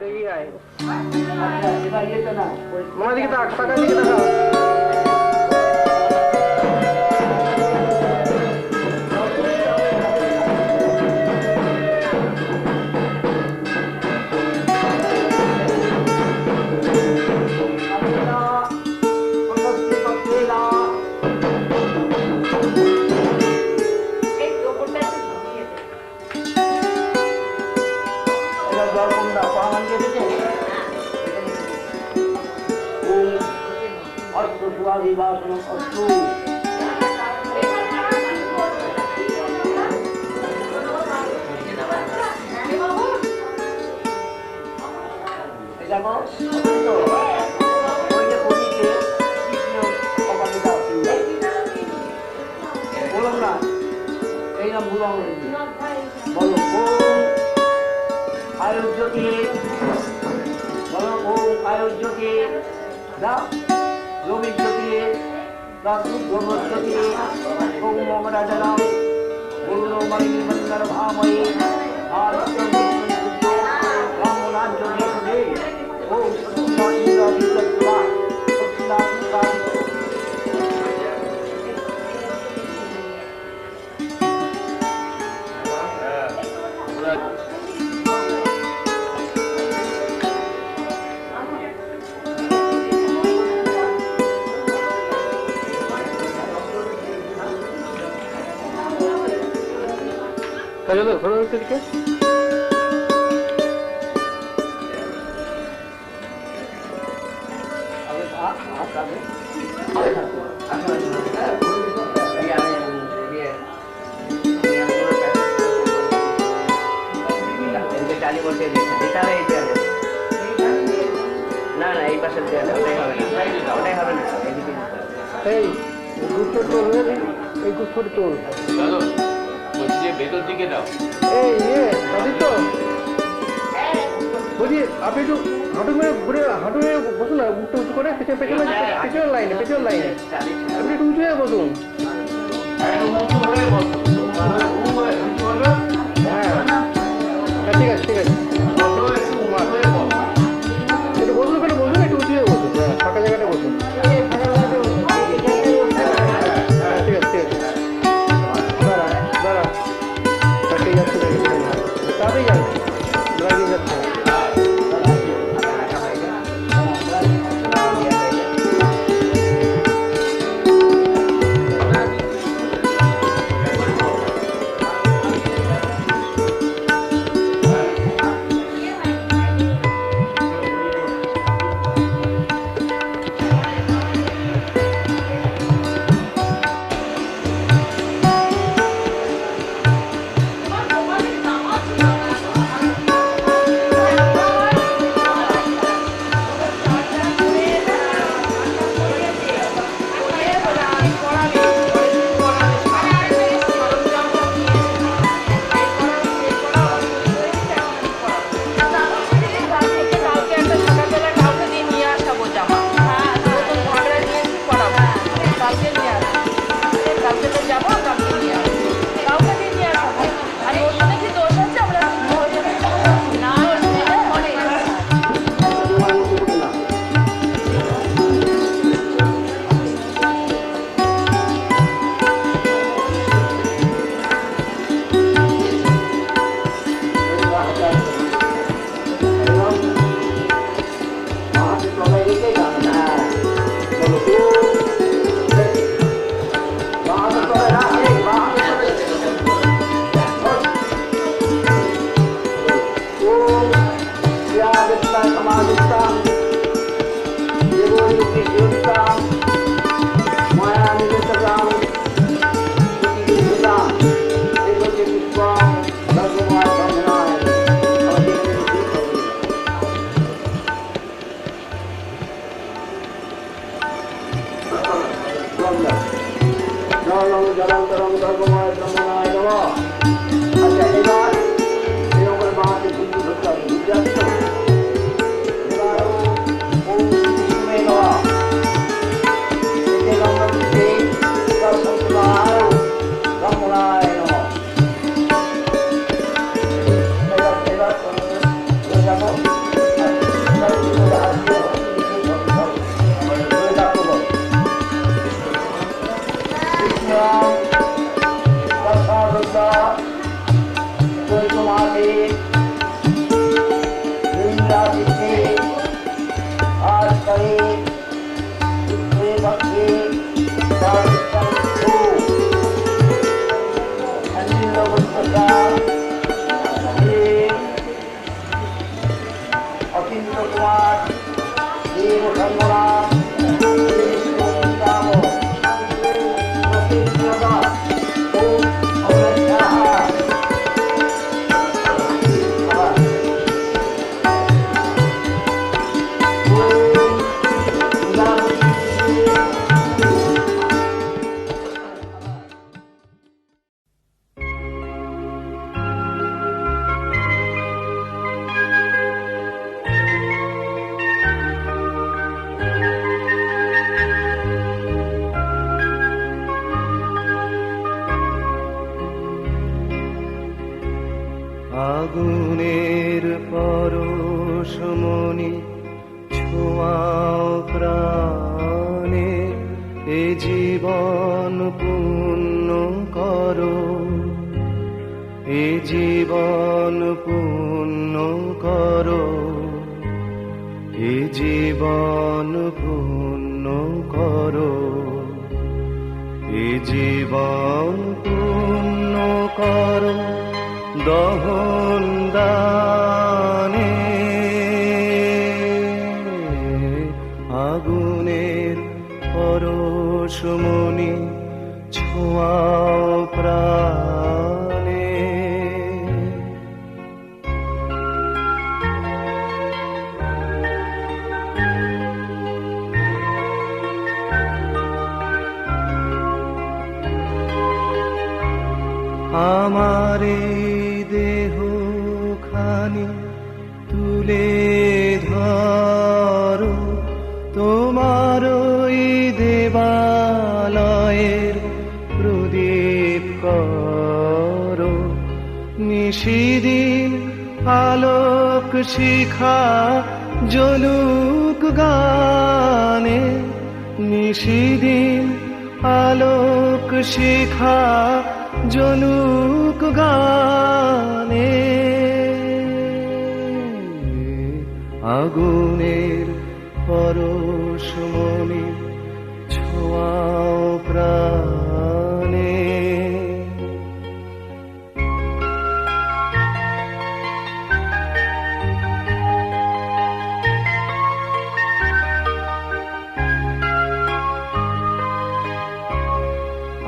लई आहे येतो ना मला दिखे टाक टाका दिखे टाका আগুনের পরশমণি ছোঁয়াও প্রাণে, এ জীবন পূর্ণ করো, এ জীবন পূর্ণ করো, এ জীবন পূর্ণ করো, এ জীবন পূর্ণ করো দহন দানে। আগুনের পরশমণি ছোঁয়াও প্রাণে। আমার এই দেহ খানি তুলে ধরো, তোমার ওই দেবালয়ের প্রদীপ করো। নিশিদিন আলোক শিখা জ্বলুক গানে, নিশিদিন আলোক শিখা জ্বলুক গানে। আগুনের পরশমণি ছোঁয়াও প্রাণে।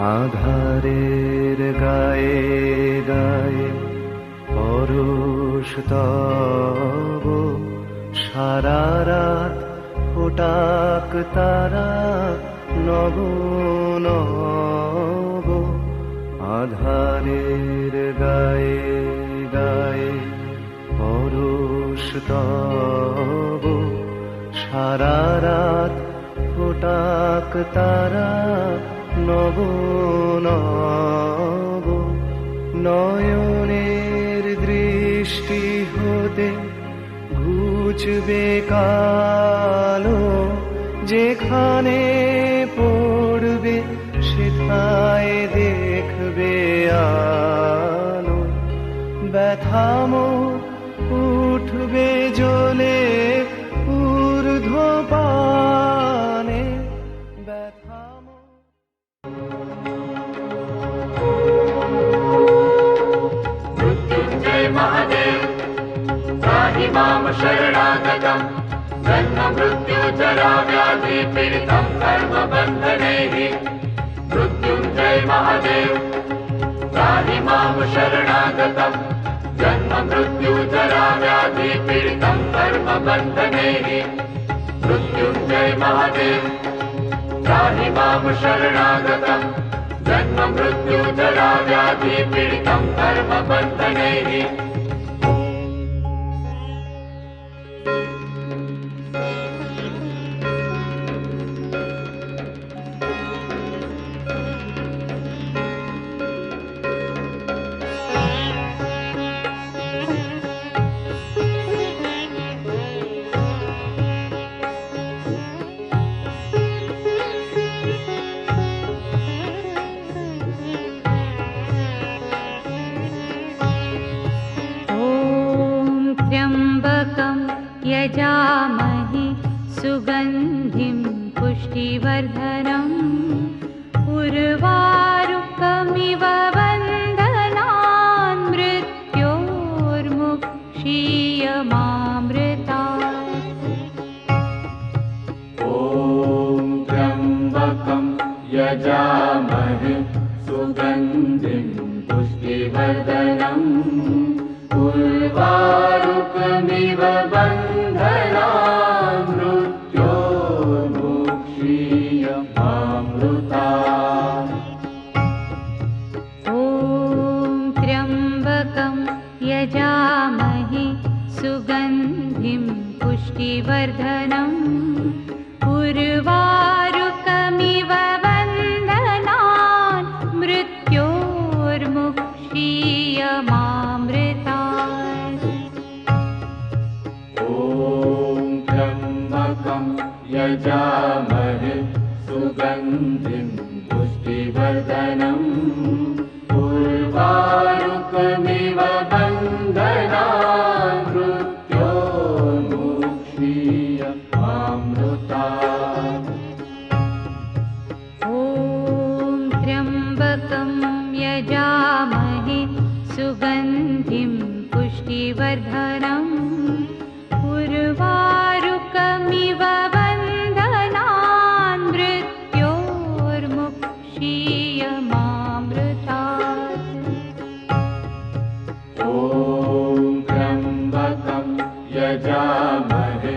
আধারের গায়ে গায়ে পরশ তব, সারা রাত ফোটাক তারা নব নব। আধারের গায়ে গায়ে পরশ তব, সারা রাত ফোটাক তারা নব নব। নয়নের দৃষ্টি হতে ঘুচবে কালো, যেখানে পড়বে সেথায় দেখবে আলো। ব্যথা মোর উঠবে জ্বলে ঊর্ধ্ব পানে, ব্যথা मृत्युञ्जय महादेव त्राहि मां शरणागतं, जन्म मृत्यु जरा व्याधि पीडितं कर्मबन्धनैः। मृत्युञ्जय महादेव त्राहि मां शरणागतं, जन्म मृत्यु जरा व्याधि पीडितं कर्मबन्धनैः। मृत्युञ्जय महादेव त्राहि मां शरणागतं, जन्म मृत्यु जरा व्याधि पीडितं कर्मबन्धनैः। यजामहे सुगन्धिं पुष्टिवर्धनम्, उर्वारुकमिव बन्धनान् मृत्योर्मुक्षीयमामृतात्। ॐ त्र्यम्बकं यजामहे सुगन्धिं पुष्टिवर्धनम्, उर्वारुकमिव बन्धनान् मृत्योर्मुक्षीयमामृतात्। ॐ त्र्यम्बकं यजामहे सुगन्धिं पुष्टिवर्धनम्, उर्वारुकमिव बन्धनान् मृत्योर्मुक्षीयमामृतात्। यजामहे सुगन्धिं पुष्टिवर्धनम् उर्वारुकमिव बन्धनान् मृत्योर्मुक्षीयमामृतात्। ॐ त्र्यम्बकं यजामहे सुगन्धिं पुष्टिवर्धनम् उर्वारुकमिव बन्धनान् मृत्योर्मुक्षीयमामृतात्। ॐ त्र्यम्बकं यजामहे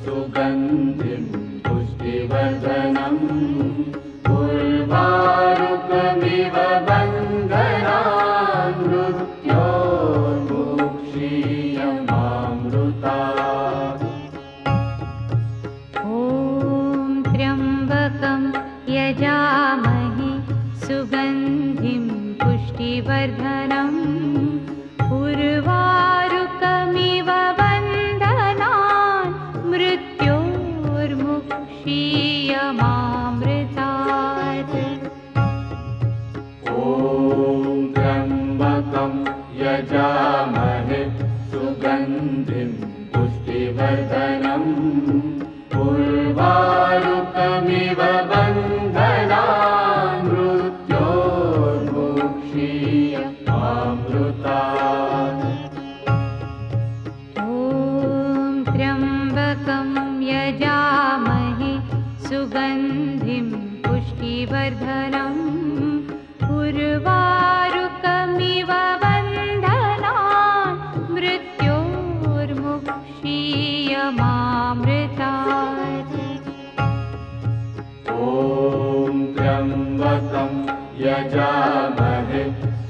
सुगन्धिं पुष्टिवर्धनम् उर्वारुकमिव बन्धनान् मृत्योर्मुक्षीयमामृतात्। ॐ त्र्यम्बकं यजामहे सुगन्धिं पुष्टिवर्धनम् उर्वारुकमिव बन्धनान् मृत्योर्मुक्षीयमामृतात्। ॐ त्र्यम्बकं यजामहे सुगन्धिं पुष्टिवर्धनम् उर्वारुकमिव बन्धनान् मृत्योर्मुक्षीयमामृतात्। ॐ त्र्यम्बकं यजामहे सुगन्धिं पुष्टिवर्धनम् उर्वारुकमिव बन्धनान् मृत्योर्मुक्षीयमामृतात्। ॐ त्र्यम्बकं यजामहे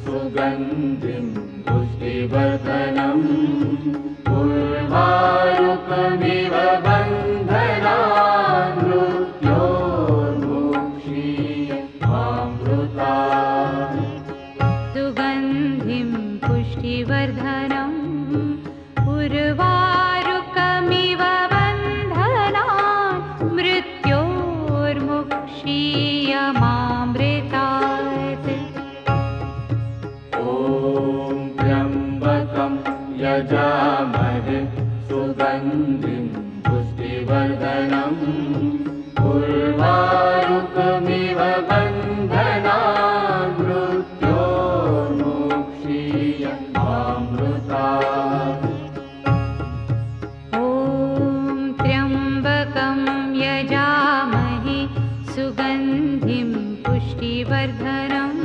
सुगन्धिं पुष्टिवर्धनम् उर्वारुकमिव बन्धनान् मृत्योर्मुक्षीयमामृतात्। सुगन्धिं पुष्टिवर्धनम् उर्वारुकमिव बन्धनान् मृत्योर्मुक्षीयमामृतात्। ॐ त्र्यम्बकं यजामहे सुगन्धिं पुष्टिवर्धनम् उर्वारुकमिव बन्धनान् मृत्योर्मुक्षीयमामृतात्। ॐ त्र्यम्बकं यजामहे सुगन्धिं पुष्टिवर्धनम्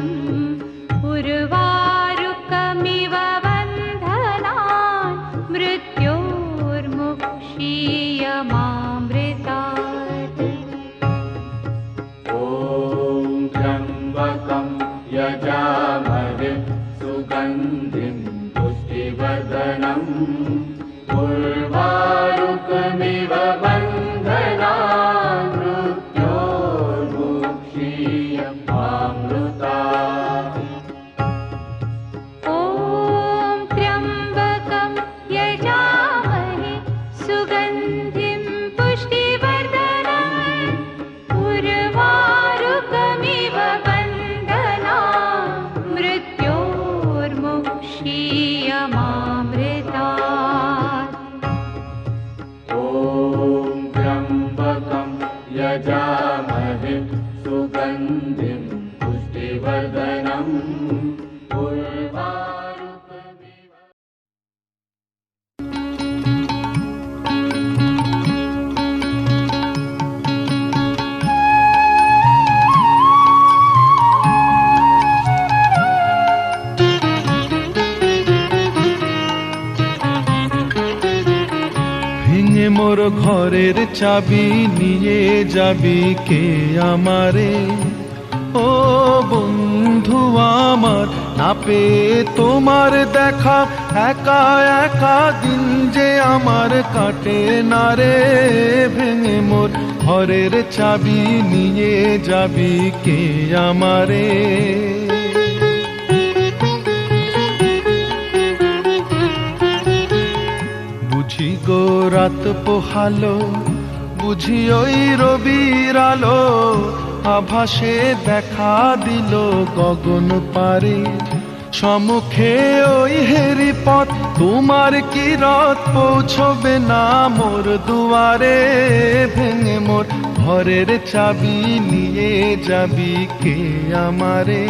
उर्वारुकमिव बन्धनान् मृत्योर्मुक्षीयमामृतात्। ॐ त्र्यम्बकं यजामहे सुगन्धिं पुष्टिवर्धनम् उर्वारुकमिव बन्धनान् मृत्योर्मुक्षीयमामृतात्। ॐ त्र्यम्बकं यजामहे सुगन्धिं पुष्टिवर्धनम् उर्वारुकमिव बन्धनान् मृत्योर्मुक्षीयमामृतात्। ॐ त्र्यम्बकं यजामहे सुगन्धिं पुष्टिवर्धनम् उर्वारुकमिव ভেঙে মোর ঘরের চাবি নিয়ে যাবি কে আমারে? ও বন্ধু আমার, না পেয়ে তোমার দেখা একা একা দিন যে আমার কাটে না রে। ভেঙে মোর ঘরের চাবি নিয়ে যাবি কে আমারে? বুঝি গো রাত পোহালো, বুঝি ওই রবির আলো আভাসে দেখা দিল গগন পারে, সম্মুখে ওই হেরি পথ তোমার কি রথ পৌঁছবে না মোর দুয়ারে, ভেঙে মোর ঘরের চাবি নিয়ে যাবি কে আমারে।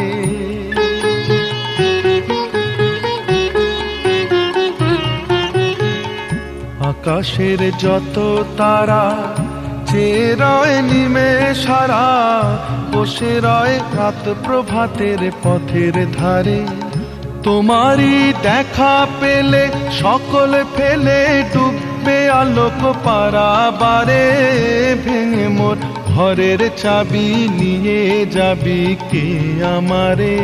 আকাশের যত তারা চেয়ে রয় নিমেষারা, বসে রয় রাত প্রভাতের পথের ধারে, তোমারই দেখা পেলে সকল ফেলে ডুববে আলোক পারাবারে, ভেঙে মোর ঘরের চাবি নিয়ে যাবি কে আমারে।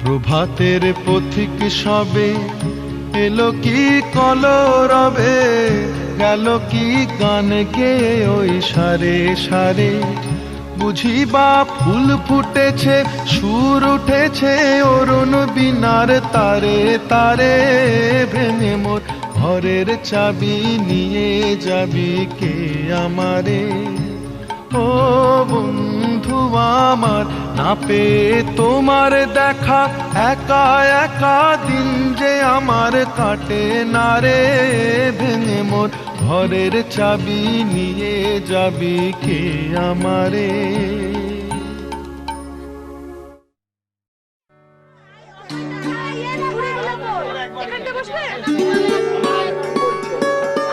প্রভাতের পথিক সবে এলো কি কলরবে, গেল কি গান গেয়ে ওই সারে সারে, বুঝিবা ফুল ফুটেছে সুর উঠেছে অরুণ বিনার তারে তারে, ভেঙে মোর ঘরের চাবি নিয়ে যাবি কে আমারে। ও বন্ধু আমার না পেয়ে তোমার দেখা, একা একা দিন যে আমার কাটে না রে, ভেঙে মোর ঘরের চাবি নিয়ে যাবি কে আমারে।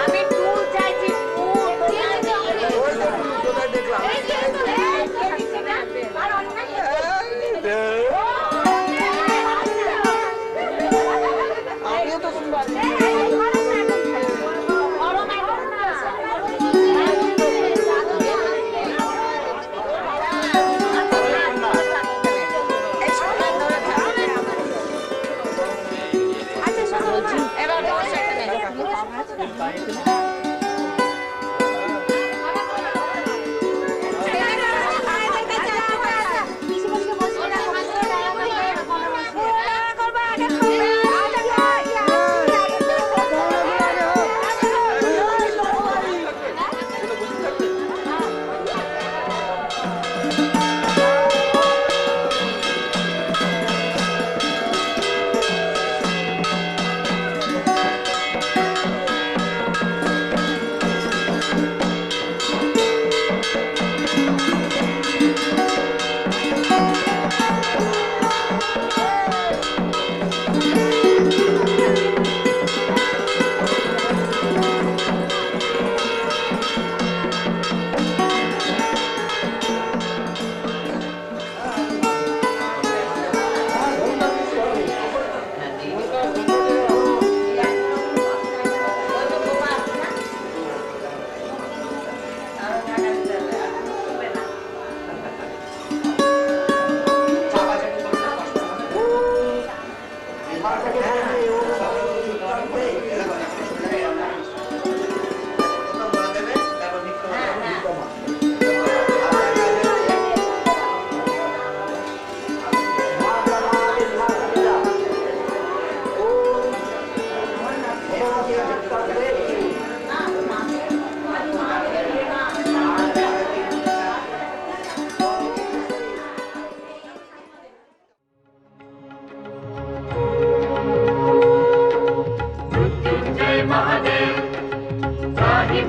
আমি ফুল চাইছি, ফুল আর অন্যায় আমিও তো শুনবো। এবার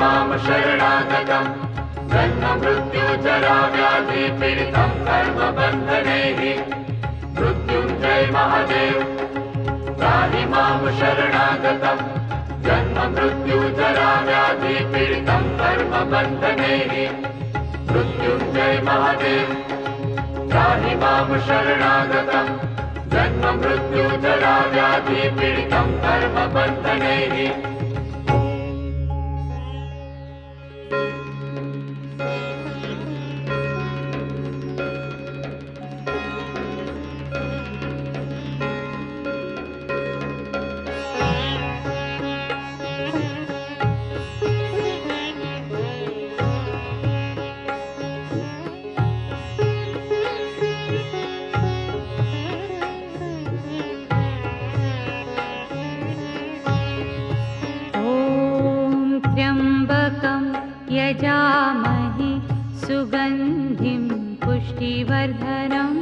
मां शरणागतं जन्म मृत्यु जरा व्याधि पीडितं कर्मबन्धनैः मृत्युञ्जय महादेव त्राहि मां शरणागतं जन्म मृत्यु जरा व्याधि पीडितं कर्मबन्धनैः मृत्युञ्जय महादेव त्राहि मां शरणागतं जन्म मृत्यु जरा व्याधि पीडितं कर्मबन्धनैः त्र्यम्बकं यजामहे सुगन्धिं पुष्टिवर्धनम्